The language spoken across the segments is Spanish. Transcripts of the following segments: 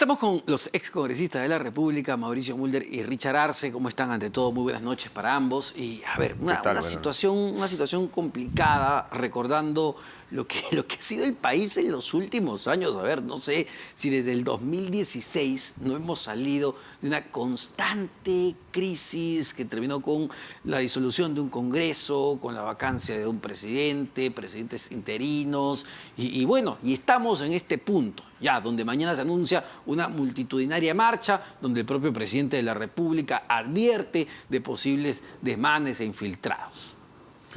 estamos con los excongresistas de la República, Mauricio Mulder y Richard Arce. ¿Cómo están? Ante todo, muy buenas noches para ambos. Y a ver, una situación complicada, recordando lo que ha sido el país en los últimos años. A ver, no sé si desde el 2016 no hemos salido de una constante crisis que terminó con la disolución de un Congreso, con la vacancia de un presidente, presidentes interinos. Y bueno, y estamos en este punto, ya, donde mañana se anuncia una multitudinaria marcha, donde el propio presidente de la República advierte de posibles desmanes e infiltrados.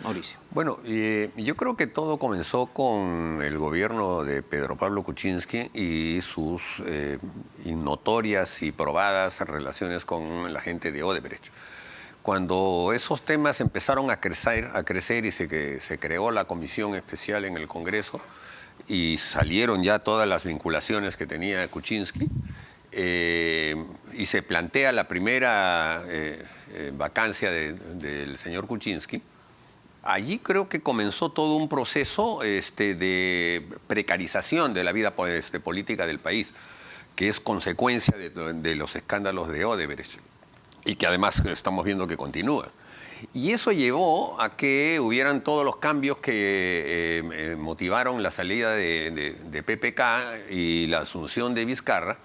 Mauricio. Bueno, yo creo que todo comenzó con el gobierno de Pedro Pablo Kuczynski y sus notorias y probadas relaciones con la gente de Odebrecht. Cuando esos temas empezaron a crecer y se creó la comisión especial en el Congreso y salieron ya todas las vinculaciones que tenía Kuczynski, y se plantea la primera vacancia del señor Kuczynski, allí creo que comenzó todo un proceso de precarización de la vida política del país, que es consecuencia de los escándalos de Odebrecht y que además estamos viendo que continúa. Y eso llevó a que hubieran todos los cambios que motivaron la salida de PPK y la asunción de Vizcarra,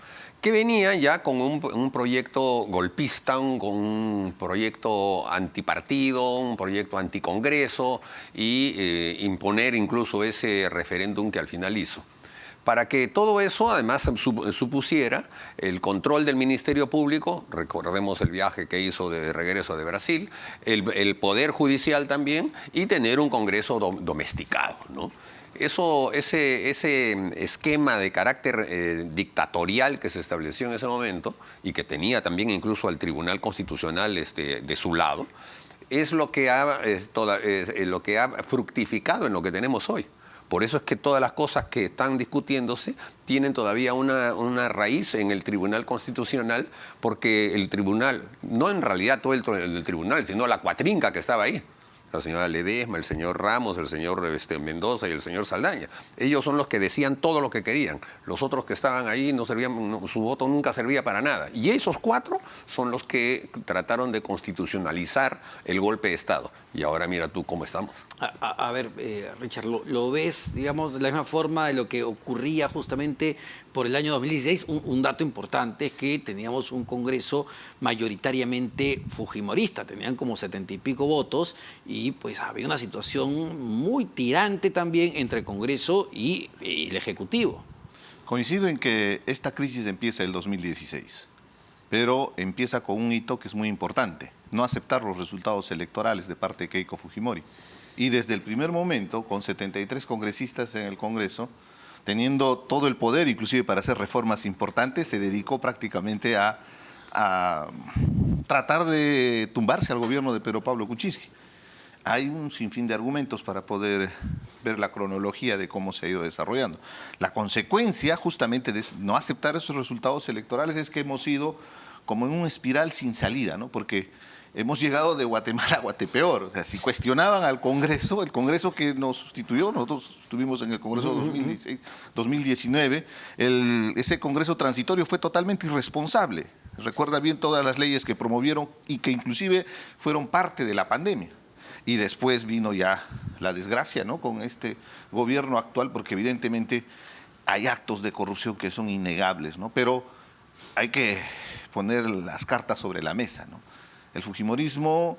que venía ya con un proyecto golpista, con un proyecto antipartido, un proyecto anticongreso y imponer incluso ese referéndum que al final hizo. Para que todo eso además supusiera el control del Ministerio Público, recordemos el viaje que hizo de regreso de Brasil, el Poder Judicial también, y tener un Congreso domesticado, ¿no? Ese esquema de carácter dictatorial que se estableció en ese momento y que tenía también incluso al Tribunal Constitucional de su lado, es lo que ha fructificado en lo que tenemos hoy. Por eso es que todas las cosas que están discutiéndose tienen todavía una raíz en el Tribunal Constitucional, porque el tribunal, no en realidad todo el tribunal, sino la cuatrinca que estaba ahí, la señora Ledesma, el señor Ramos, el señor Mendoza y el señor Saldaña. Ellos son los que decían todo lo que querían. Los otros que estaban ahí no servían, su voto nunca servía para nada. Y esos cuatro son los que trataron de constitucionalizar el golpe de Estado. Y ahora mira tú cómo estamos. A ver, Richard, ¿lo ves, digamos, de la misma forma de lo que ocurría justamente por el año 2016? Un dato importante es que teníamos un Congreso mayoritariamente fujimorista, tenían como 70 y pico votos y pues había una situación muy tirante también entre el Congreso y el Ejecutivo. Coincido en que esta crisis empieza el 2016, pero empieza con un hito que es muy importante: no aceptar los resultados electorales de parte de Keiko Fujimori. Y desde el primer momento, con 73 congresistas en el Congreso, teniendo todo el poder, inclusive para hacer reformas importantes, se dedicó prácticamente a tratar de tumbarse al gobierno de Pedro Pablo Kuczynski. Hay un sinfín de argumentos para poder ver la cronología de cómo se ha ido desarrollando. La consecuencia justamente de no aceptar esos resultados electorales es que hemos ido como en una espiral sin salida, ¿no? Porque hemos llegado de Guatemala a Guatepeor. O sea, si cuestionaban al Congreso, el Congreso que nos sustituyó, nosotros estuvimos en el Congreso 2019, ese Congreso transitorio fue totalmente irresponsable. Recuerda bien todas las leyes que promovieron y que inclusive fueron parte de la pandemia. Y después vino ya la desgracia, ¿no?, con este gobierno actual, porque evidentemente hay actos de corrupción que son innegables, ¿no? Pero hay que poner las cartas sobre la mesa, ¿no? El fujimorismo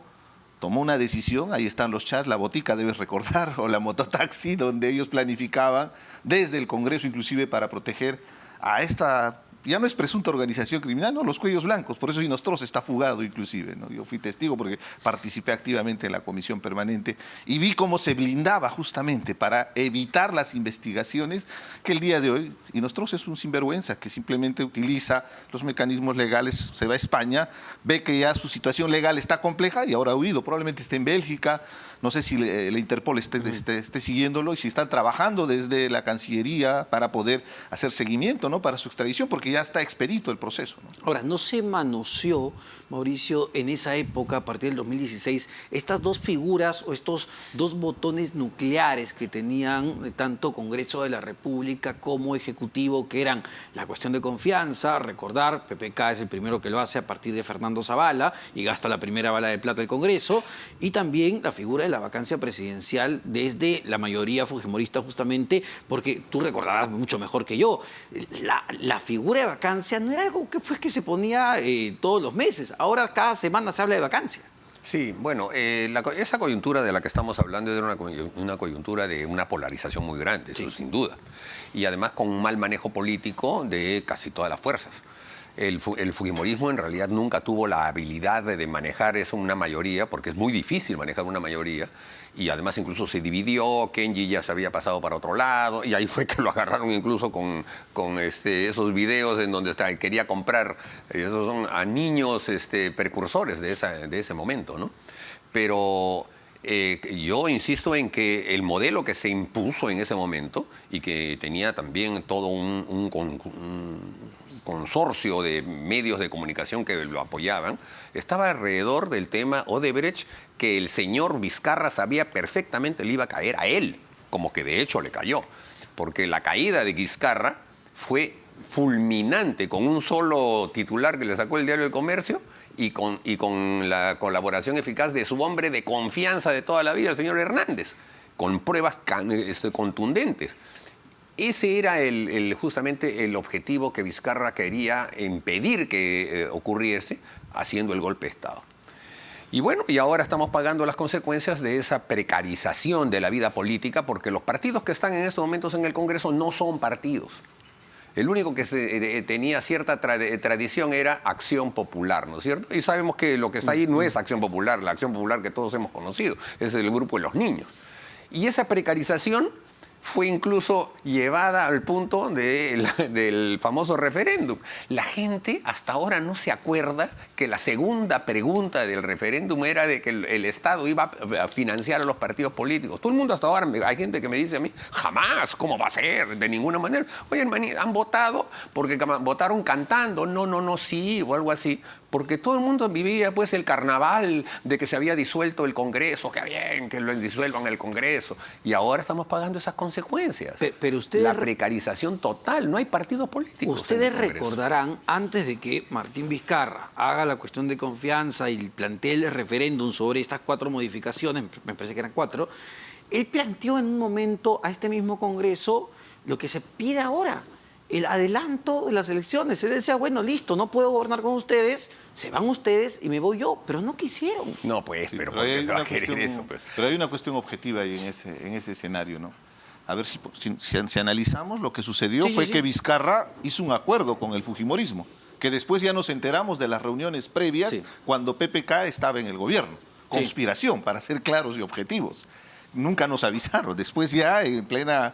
tomó una decisión, ahí están los chats, la botica debes recordar, o la mototaxi, donde ellos planificaban desde el Congreso inclusive para proteger a esta, ya no es presunta organización criminal, no, los cuellos blancos. Por eso Inostros está fugado inclusive, ¿no? Yo fui testigo porque participé activamente en la comisión permanente y vi cómo se blindaba justamente para evitar las investigaciones, que el día de hoy Inostros es un sinvergüenza que simplemente utiliza los mecanismos legales, se va a España, ve que ya su situación legal está compleja y ahora ha huido, probablemente esté en Bélgica, No sé si la Interpol esté siguiéndolo y si están trabajando desde la Cancillería para poder hacer seguimiento, ¿no?, para su extradición, porque ya está expedito el proceso, ¿no? Ahora, ¿no se manoseó, Mauricio, en esa época, a partir del 2016, estas dos figuras o estos dos botones nucleares que tenían tanto Congreso de la República como Ejecutivo, que eran la cuestión de confianza? Recordar, PPK es el primero que lo hace a partir de Fernando Zavala y gasta la primera bala de plata del Congreso, y también la figura de la vacancia presidencial desde la mayoría fujimorista, justamente porque tú recordarás mucho mejor que yo, la figura de vacancia no era algo que se ponía todos los meses. Ahora cada semana se habla de vacancia. Sí, bueno, esa coyuntura de la que estamos hablando era una coyuntura de una polarización muy grande, eso sin duda. Y además con un mal manejo político de casi todas las fuerzas. El fujimorismo en realidad nunca tuvo la habilidad de manejar eso una mayoría, porque es muy difícil manejar una mayoría. Y además incluso se dividió, Kenji ya se había pasado para otro lado, y ahí fue que lo agarraron incluso con esos videos en donde quería comprar, esos son a niños precursores de ese momento, ¿no? Pero yo insisto en que el modelo que se impuso en ese momento y que tenía también todo un consorcio de medios de comunicación que lo apoyaban, estaba alrededor del tema Odebrecht, que el señor Vizcarra sabía perfectamente le iba a caer a él, como que de hecho le cayó, porque la caída de Vizcarra fue fulminante, con un solo titular que le sacó el Diario del Comercio y con la colaboración eficaz de su hombre de confianza de toda la vida, el señor Hernández, con pruebas contundentes. Ese era justamente el objetivo que Vizcarra quería impedir que ocurriese haciendo el golpe de Estado. Y bueno, y ahora estamos pagando las consecuencias de esa precarización de la vida política, porque los partidos que están en estos momentos en el Congreso no son partidos. El único que tenía cierta tradición era Acción Popular, ¿no es cierto? Y sabemos que lo que está ahí no es Acción Popular, la Acción Popular que todos hemos conocido, es el grupo de los niños. Y esa precarización fue incluso llevada al punto del famoso referéndum. La gente hasta ahora no se acuerda que la segunda pregunta del referéndum era de que el Estado iba a financiar a los partidos políticos. Todo el mundo hasta ahora, hay gente que me dice a mí, jamás, ¿cómo va a ser? De ninguna manera. Oye, hermanito, han votado porque votaron cantando, no, sí, o algo así. Porque todo el mundo vivía pues el carnaval de que se había disuelto el Congreso, que bien, que lo disuelvan el Congreso. Y ahora estamos pagando esas consecuencias. Pero ustedes, la precarización total, no hay partidos políticos. Ustedes recordarán, antes de que Martín Vizcarra haga la cuestión de confianza y plantee el referéndum sobre estas 4 modificaciones, me parece que eran 4, él planteó en un momento a este mismo Congreso lo que se pide ahora, el adelanto de las elecciones. Él decía, bueno, listo, no puedo gobernar con ustedes, se van ustedes y me voy yo, pero no quisieron. No, pues, sí, pero ¿por qué se va a querer eso? Pues? Pero hay una cuestión objetiva ahí en ese escenario, ¿no? A ver si analizamos, lo que sucedió fue que Vizcarra hizo un acuerdo con el fujimorismo, que después ya nos enteramos de las reuniones previas cuando PPK estaba en el gobierno. Conspiración, para ser claros y objetivos. Nunca nos avisaron. Después ya en plena...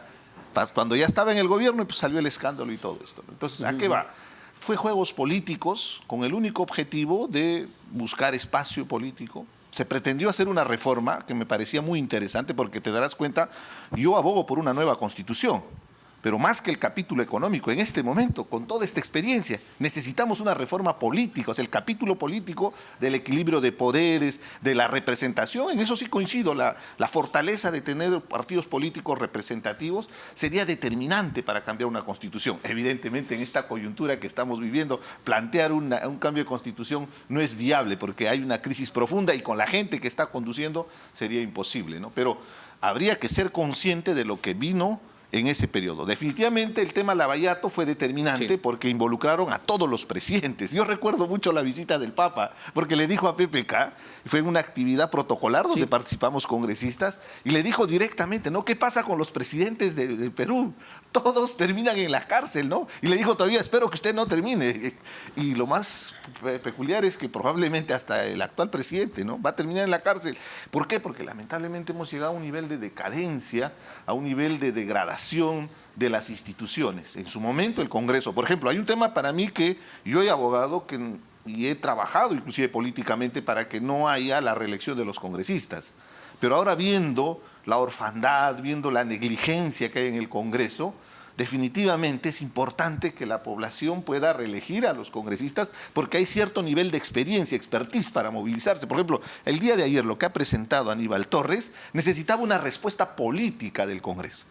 Cuando ya estaba en el gobierno, pues salió el escándalo y todo esto. Entonces, ¿a qué va? Fue juegos políticos con el único objetivo de buscar espacio político. Se pretendió hacer una reforma que me parecía muy interesante porque te darás cuenta, yo abogo por una nueva constitución. Pero más que el capítulo económico, en este momento, con toda esta experiencia, necesitamos una reforma política, o sea, el capítulo político del equilibrio de poderes, de la representación. En eso sí coincido, la fortaleza de tener partidos políticos representativos sería determinante para cambiar una constitución. Evidentemente, en esta coyuntura que estamos viviendo, plantear un cambio de constitución no es viable porque hay una crisis profunda y con la gente que está conduciendo sería imposible, ¿no? Pero habría que ser consciente de lo que vino en ese periodo. Definitivamente el tema Lavallato fue determinante porque involucraron a todos los presidentes. Yo recuerdo mucho la visita del Papa, porque le dijo a PPK, fue una actividad protocolar donde participamos congresistas, y le dijo directamente, ¿no? ¿Qué pasa con los presidentes de Perú? Todos terminan en la cárcel, ¿no? Y le dijo todavía, espero que usted no termine. Y lo más peculiar es que probablemente hasta el actual presidente, ¿no?, va a terminar en la cárcel. ¿Por qué? Porque lamentablemente hemos llegado a un nivel de decadencia, a un nivel de degradación de las instituciones. En su momento el Congreso, por ejemplo, hay un tema para mí que yo he abogado y he trabajado inclusive políticamente para que no haya la reelección de los congresistas. Pero ahora viendo la orfandad, viendo la negligencia que hay en el Congreso, definitivamente es importante que la población pueda reelegir a los congresistas porque hay cierto nivel de experiencia, expertise para movilizarse. Por ejemplo, el día de ayer lo que ha presentado Aníbal Torres necesitaba una respuesta política del Congreso.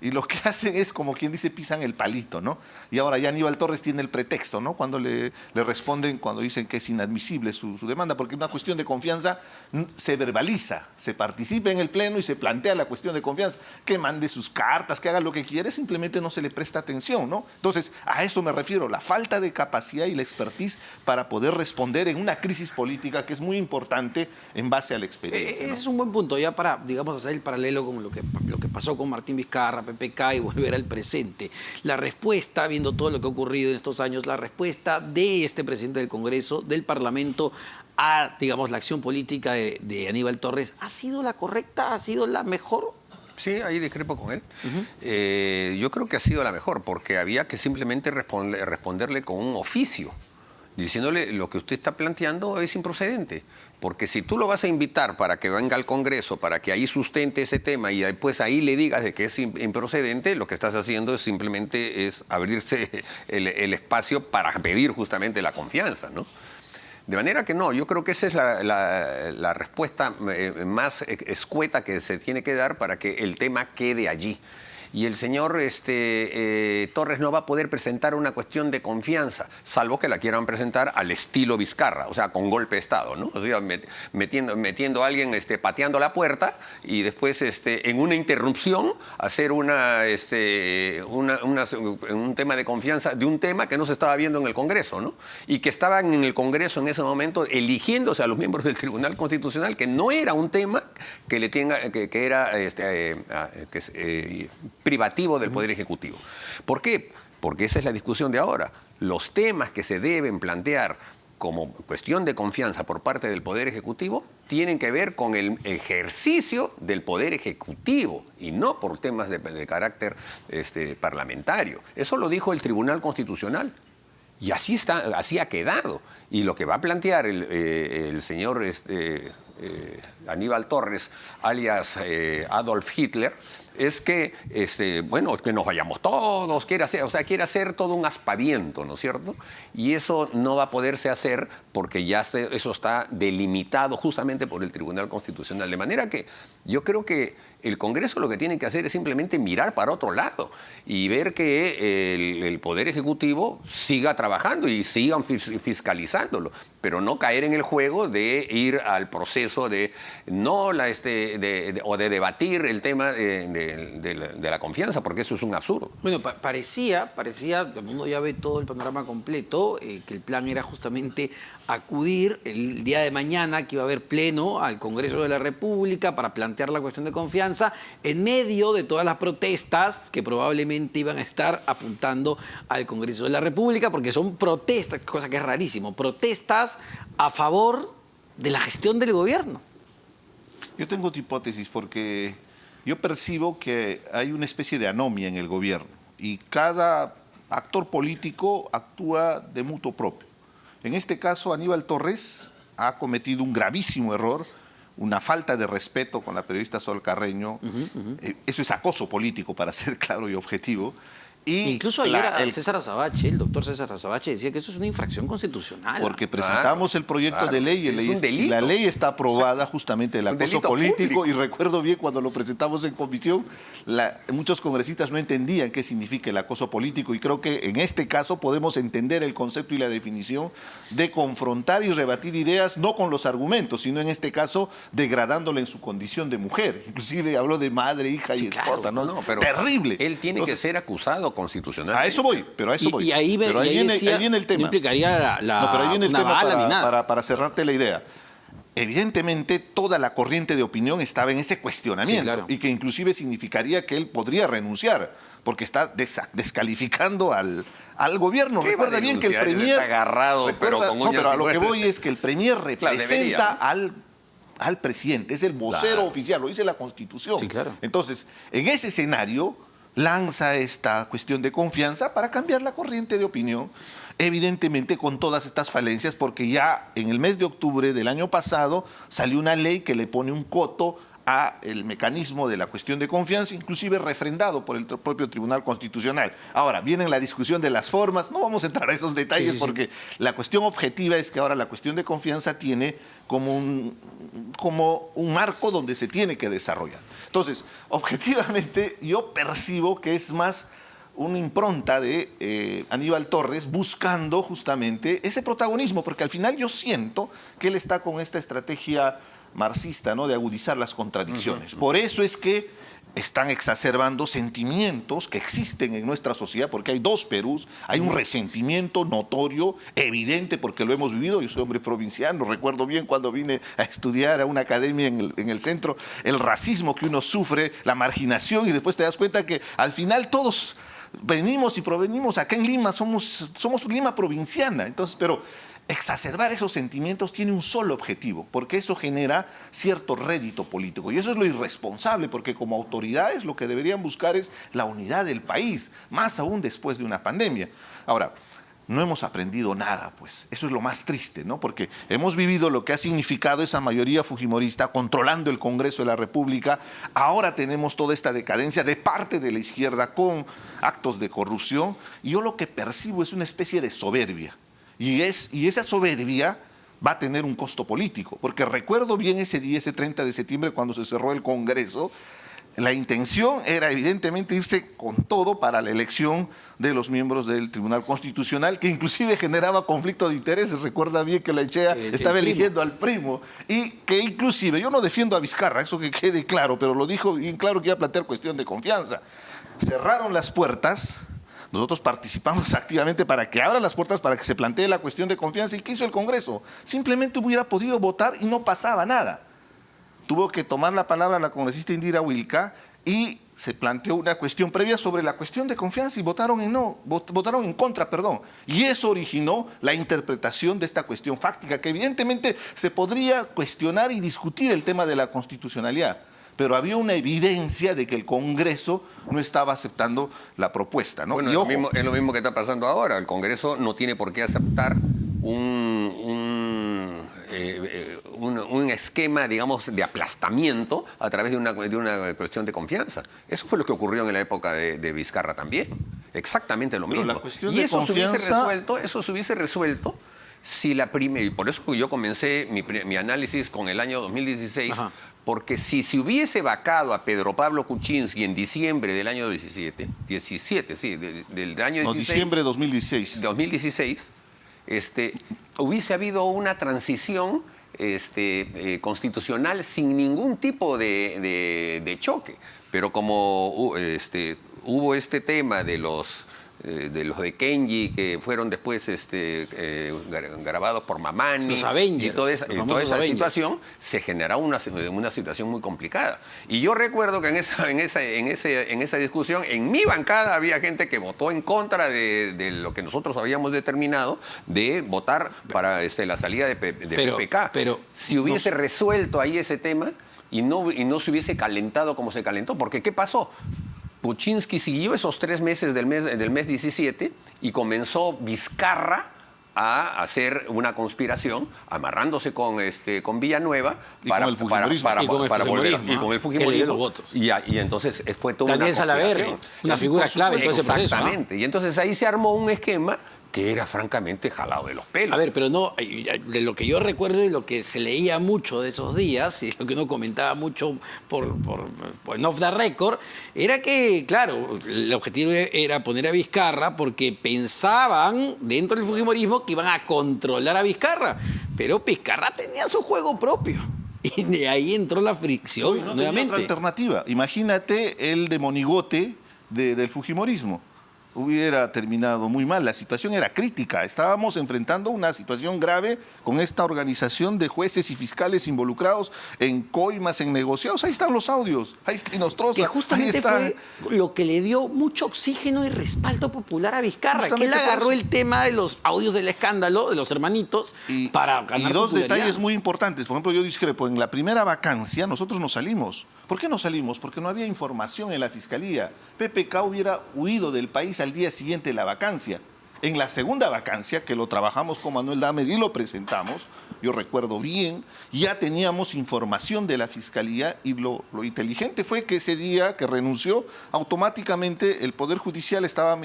Y lo que hacen es, como quien dice, pisan el palito, ¿no? Y ahora ya Aníbal Torres tiene el pretexto, ¿no? Cuando le responden, cuando dicen que es inadmisible su demanda, porque una cuestión de confianza se verbaliza, se participa en el Pleno y se plantea la cuestión de confianza. Que mande sus cartas, que haga lo que quiere, simplemente no se le presta atención, ¿no? Entonces, a eso me refiero, la falta de capacidad y la expertise para poder responder en una crisis política que es muy importante en base a la experiencia, ¿no? Ese es un buen punto, ya para, digamos, hacer el paralelo con lo que pasó con Martín Vizcarra, PPK, y volver al presente. La respuesta, viendo todo lo que ha ocurrido en estos años, la respuesta de este presidente del Congreso, del Parlamento, a, digamos, la acción política de Aníbal Torres, ¿ha sido la correcta? ¿Ha sido la mejor? Sí, ahí discrepo con él. Yo creo que ha sido la mejor, porque había que simplemente responderle con un oficio, diciéndole lo que usted está planteando es improcedente. Porque si tú lo vas a invitar para que venga al Congreso, para que ahí sustente ese tema y después ahí le digas de que es improcedente, lo que estás haciendo es simplemente abrirse el espacio para pedir justamente la confianza, ¿no? De manera que no, yo creo que esa es la respuesta más escueta que se tiene que dar para que el tema quede allí. Y el señor Torres no va a poder presentar una cuestión de confianza, salvo que la quieran presentar al estilo Vizcarra, o sea, con golpe de Estado, ¿no? O sea, metiendo a alguien, pateando la puerta y después en una interrupción hacer un tema de confianza de un tema que no se estaba viendo en el Congreso, ¿no? Y que estaban en el Congreso en ese momento eligiéndose a los miembros del Tribunal Constitucional, que no era un tema que era privativo del Poder Ejecutivo. ¿Por qué? Porque esa es la discusión de ahora. Los temas que se deben plantear como cuestión de confianza por parte del Poder Ejecutivo tienen que ver con el ejercicio del Poder Ejecutivo y no por temas de carácter parlamentario. Eso lo dijo el Tribunal Constitucional. Y así ha quedado. Y lo que va a plantear el señor Aníbal Torres, alias Adolf Hitler, es que, que nos vayamos todos, quiere hacer todo un aspaviento, ¿no es cierto? Y eso no va a poderse hacer porque ya eso está delimitado justamente por el Tribunal Constitucional. De manera que yo creo que el Congreso lo que tiene que hacer es simplemente mirar para otro lado y ver que el Poder Ejecutivo siga trabajando y sigan fiscalizándolo, pero no caer en el juego de ir al proceso de debatir el tema de la confianza, porque eso es un absurdo. Bueno, parecía, el mundo ya ve todo el panorama completo, que el plan era justamente acudir el día de mañana, que iba a haber pleno al Congreso de la República para plantear la cuestión de confianza, en medio de todas las protestas que probablemente iban a estar apuntando al Congreso de la República, porque son protestas, cosa que es rarísimo, protestas a favor de la gestión del gobierno. Yo tengo otra hipótesis porque yo percibo que hay una especie de anomia en el gobierno y cada actor político actúa de mutuo propio. En este caso, Aníbal Torres ha cometido un gravísimo error, una falta de respeto con la periodista Sol Carreño. Eso es acoso político, para ser claro y objetivo. Y incluso ayer César Azabache, el doctor César Azabache, decía que eso es una infracción constitucional. Porque presentamos el proyecto de ley y la ley está aprobada justamente del acoso político. Y recuerdo bien cuando lo presentamos en comisión, muchos congresistas no entendían qué significa el acoso político y creo que en este caso podemos entender el concepto y la definición de confrontar y rebatir ideas no con los argumentos, sino en este caso degradándola en su condición de mujer. Inclusive habló de madre, hija y esposa, ¿no? No, pero terrible. Él tiene que ser acusado constitucional. A eso voy, pero a eso voy. Y ahí viene el tema. No implicaría pero ahí viene el tema bala ni nada. Para cerrarte la idea. Evidentemente, toda la corriente de opinión estaba en ese cuestionamiento, sí, claro, y que inclusive significaría que él podría renunciar, porque está descalificando al gobierno. Recuerda bien que el premier... Está agarrado, pero a lo que voy es que el premier representa al presidente, es el vocero oficial, lo dice la Constitución. Sí, claro. Entonces, en ese escenario lanza esta cuestión de confianza para cambiar la corriente de opinión, evidentemente con todas estas falencias, porque ya en el mes de octubre del año pasado salió una ley que le pone un coto al mecanismo de la cuestión de confianza, inclusive refrendado por el propio Tribunal Constitucional. Ahora, viene la discusión de las formas, no vamos a entrar a esos detalles porque la cuestión objetiva es que ahora la cuestión de confianza tiene como un marco donde se tiene que desarrollar. Entonces, objetivamente yo percibo que es más una impronta de Aníbal Torres buscando justamente ese protagonismo, porque al final yo siento que él está con esta estrategia marxista, ¿no?, de agudizar las contradicciones. Por eso es que están exacerbando sentimientos que existen en nuestra sociedad, porque hay dos Perús, hay un resentimiento notorio, evidente, porque lo hemos vivido. Yo soy hombre provinciano, recuerdo bien cuando vine a estudiar a una academia en el centro, el racismo que uno sufre, la marginación, y después te das cuenta que al final todos venimos y provenimos acá en Lima, somos Lima provinciana. Entonces, pero exacerbar esos sentimientos tiene un solo objetivo, porque eso genera cierto rédito político. Y eso es lo irresponsable, porque como autoridades lo que deberían buscar es la unidad del país, más aún después de una pandemia. Ahora, no hemos aprendido nada, pues. Eso es lo más triste, ¿no? Porque hemos vivido lo que ha significado esa mayoría fujimorista controlando el Congreso de la República. Ahora tenemos toda esta decadencia de parte de la izquierda con actos de corrupción. Y yo lo que percibo es una especie de soberbia. Y esa soberbia va a tener un costo político, porque recuerdo bien ese día, ese 30 de septiembre, cuando se cerró el Congreso, la intención era evidentemente irse con todo para la elección de los miembros del Tribunal Constitucional, que inclusive generaba conflicto de intereses. Recuerda bien que la Echea estaba eligiendo al primo, y que inclusive, yo no defiendo a Vizcarra, eso que quede claro, pero lo dijo bien claro que iba a plantear cuestión de confianza. Cerraron las puertas. Nosotros participamos activamente para que abran las puertas para que se plantee la cuestión de confianza. ¿Y qué hizo el Congreso? Simplemente hubiera podido votar y no pasaba nada. Tuvo que tomar la palabra la congresista Indira Wilca y se planteó una cuestión previa sobre la cuestión de confianza y votaron en contra, perdón. Y eso originó la interpretación de esta cuestión fáctica, que evidentemente se podría cuestionar y discutir el tema de la constitucionalidad. Pero había una evidencia de que el Congreso no estaba aceptando la propuesta, ¿no? Bueno, es lo mismo que está pasando ahora. El Congreso no tiene por qué aceptar un esquema, digamos, de aplastamiento a través de una cuestión de confianza. Eso fue lo que ocurrió en la época de Vizcarra también. Exactamente lo mismo. La cuestión y de eso confianza... eso se hubiese resuelto si la primera... Y por eso yo comencé mi análisis con el año 2016... Ajá. Porque si se hubiese vacado a Pedro Pablo Kuczynski en diciembre del año 17, del año 16... No, diciembre de 2016. 2016, hubiese habido una transición constitucional sin ningún tipo de choque. Pero como hubo este tema de los de Kenji, que fueron después grabados por Mamani, los Avengers, y toda esa situación, se generó una situación muy complicada. Y yo recuerdo que en esa discusión, en mi bancada había gente que votó en contra de lo que nosotros habíamos determinado de votar para la salida de PPK. Pero si hubiese resuelto ahí ese tema y no se hubiese calentado como se calentó, porque ¿qué pasó? Kuczynski siguió esos 3 meses del mes 17 y comenzó Vizcarra a hacer una conspiración, amarrándose con Villanueva para volver y con el fujimorismo. Y entonces fue toda una conspiración. Una figura clave en todo ese proceso. Exactamente. Y entonces ahí se armó un esquema que era francamente jalado de los pelos. A ver, pero no, de lo que yo recuerdo y lo que se leía mucho de esos días, y lo que uno comentaba mucho por off the record, era que, claro, el objetivo era poner a Vizcarra porque pensaban dentro del fujimorismo que iban a controlar a Vizcarra, pero Vizcarra tenía su juego propio. Y de ahí entró la fricción no nuevamente. Tenía otra alternativa. Imagínate el de monigote del fujimorismo. Hubiera terminado muy mal, la situación era crítica, estábamos enfrentando una situación grave con esta organización de jueces y fiscales involucrados en coimas, en negociados. Ahí están los audios, ahí está Inostroza, que justamente fue lo que le dio mucho oxígeno y respaldo popular a Vizcarra, que él agarró el tema de los audios del escándalo de los hermanitos para ganar y dos detalles muy importantes. Por ejemplo, yo discrepo, en la primera vacancia nosotros nos salimos. ¿Por qué nos salimos? Porque no había información en la Fiscalía. PPK hubiera huido del país al día siguiente de la vacancia. En la segunda vacancia, que lo trabajamos con Manuel Dahmer y lo presentamos, yo recuerdo bien, ya teníamos información de la Fiscalía y lo inteligente fue que ese día que renunció, automáticamente el Poder Judicial estaba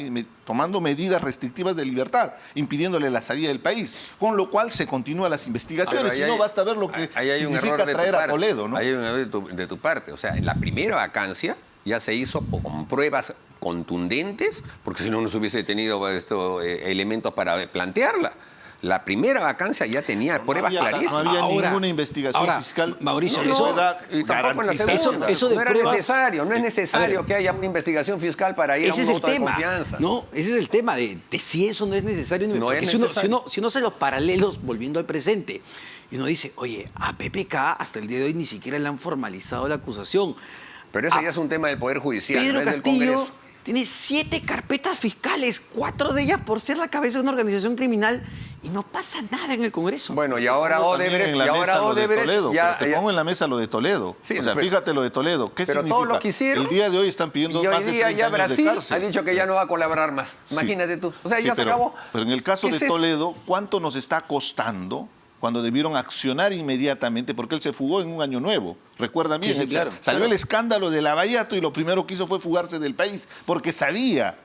tomando medidas restrictivas de libertad, impidiéndole la salida del país, con lo cual se continúan las investigaciones y no basta ver lo que significa traer a Toledo, ¿no? Hay un error de tu parte, o sea, en la primera vacancia ya se hizo con pruebas contundentes, porque si no, no se hubiese tenido elementos para plantearla. La primera vacancia ya tenía pruebas clarísimas. No había ninguna investigación fiscal. Mauricio, eso no era necesario, no es necesario que haya una investigación fiscal para ir a un voto de confianza. No, ese es el tema de si eso no es necesario. No porque es si necesario. uno hace los paralelos volviendo al presente y uno dice, oye, a PPK hasta el día de hoy ni siquiera le han formalizado la acusación. Pero eso ya es un tema del Poder Judicial, Pedro no es del Castillo Congreso. tiene 7 carpetas fiscales, 4 de ellas por ser la cabeza de una organización criminal y no pasa nada en el Congreso. Bueno, y ahora Odebrecht, Te pongo en la mesa lo de Toledo. Sí, o sea, fíjate lo de Toledo. ¿Qué pero significa? todo lo que hicieron. El día de hoy están pidiendo y más hoy de día 30 ya años Brasil de cárcel. ha dicho que ya no va a colaborar más. Imagínate tú. O sea, ya se acabó. Pero en el caso ¿Qué de es Toledo, ¿cuánto nos está costando cuando debieron accionar inmediatamente? Porque él se fugó en un año nuevo. Recuerda bien, Sí, claro, salió claro. el escándalo de Lavallato y lo primero que hizo fue fugarse del país porque sabía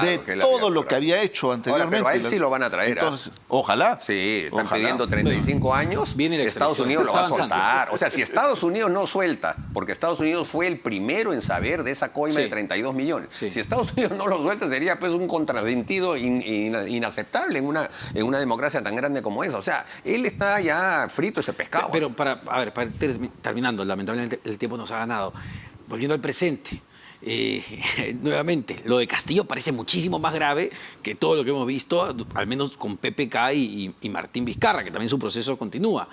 de que él todo había lo que había hecho anteriormente. Ahora, pero a él sí lo van a traer. Entonces, ojalá. Sí, están Ojalá. pidiendo 35 años. Viene la Estados extradición. Unidos lo va a Está avanzando. soltar. O sea, si Estados Unidos no suelta, porque Estados Unidos fue el primero en saber de esa coima Sí. de 32 millones. Sí. Si Estados Unidos no lo suelta, sería pues un contrasentido inaceptable en una democracia tan grande como esa. O sea, él está ya frito ese pescado. Pero terminando, lamentablemente el tiempo nos ha ganado. Volviendo al presente, nuevamente, lo de Castillo parece muchísimo más grave que todo lo que hemos visto, al menos con PPK y Martín Vizcarra, que también su proceso continúa.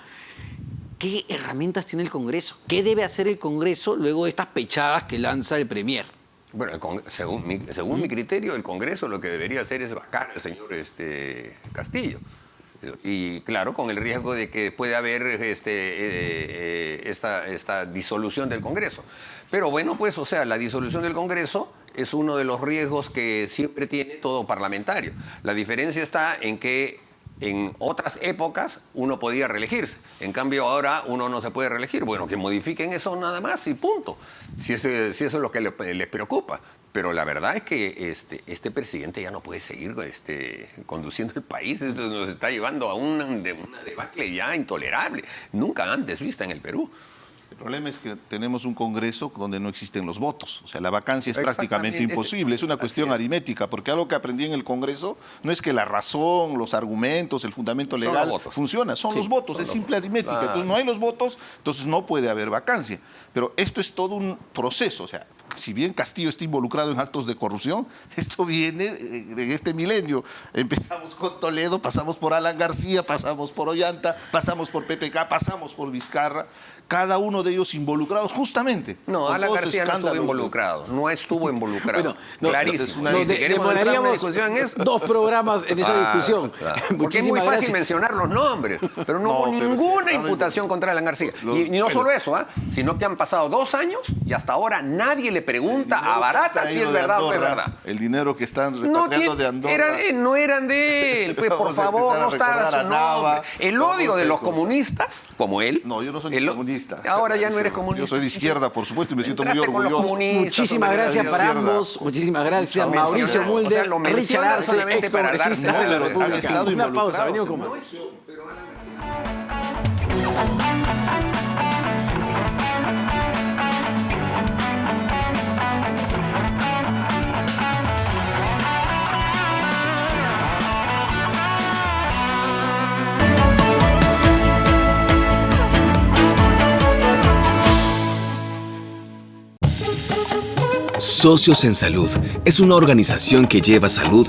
¿Qué herramientas tiene el Congreso? ¿Qué debe hacer el Congreso luego de estas pechadas que lanza el Premier? Bueno, según mi criterio, el Congreso lo que debería hacer es vacar al señor Castillo. Y claro, con el riesgo de que pueda haber esta disolución del Congreso. Pero bueno, pues, o sea, la disolución del Congreso es uno de los riesgos que siempre tiene todo parlamentario. La diferencia está en que en otras épocas uno podía reelegirse. En cambio, ahora uno no se puede reelegir. Bueno, que modifiquen eso nada más y punto. Si eso es lo que les preocupa. Pero la verdad es que este presidente ya no puede seguir conduciendo el país. Esto nos está llevando a una debacle ya intolerable, nunca antes vista en el Perú. El problema es que tenemos un Congreso donde no existen los votos. O sea, la vacancia es Exactamente. prácticamente imposible. Es una cuestión aritmética, porque algo que aprendí en el Congreso no es que la razón, los argumentos, el fundamento legal funciona. Son los votos, es simple aritmética. Claro. Entonces no hay los votos, entonces no puede haber vacancia. Pero esto es todo un proceso. O sea, si bien Castillo está involucrado en actos de corrupción, esto viene de este milenio. Empezamos con Toledo, pasamos por Alan García, pasamos por Ollanta, pasamos por PPK, pasamos por Vizcarra. Cada uno de ellos involucrados justamente. No, Alan García no estuvo involucrado. No estuvo involucrado. Bueno, no, clarísimo. Demoraríamos 2 programas en esa discusión. Claro. Porque es muy fácil mencionar los nombres, pero no hubo ninguna imputación contra Alan García. Y no solo eso, sino que han pasado 2 años y hasta ahora nadie le pregunta a Barata si es verdad o no es verdad. El dinero que están repatriando de Andorra. No eran de él, pues por favor, no está su nombre. El odio de los comunistas, como él. No, yo no soy comunista. Ahora ya no eres comunista. Yo soy de izquierda, por supuesto, y me siento muy orgulloso. Muchísimas gracias para ambos. Muchísimas gracias, Mauricio Mulder, Richard Arce, ex congresista de la República. Una pausa, venimos con más. Socios en Salud es una organización que lleva salud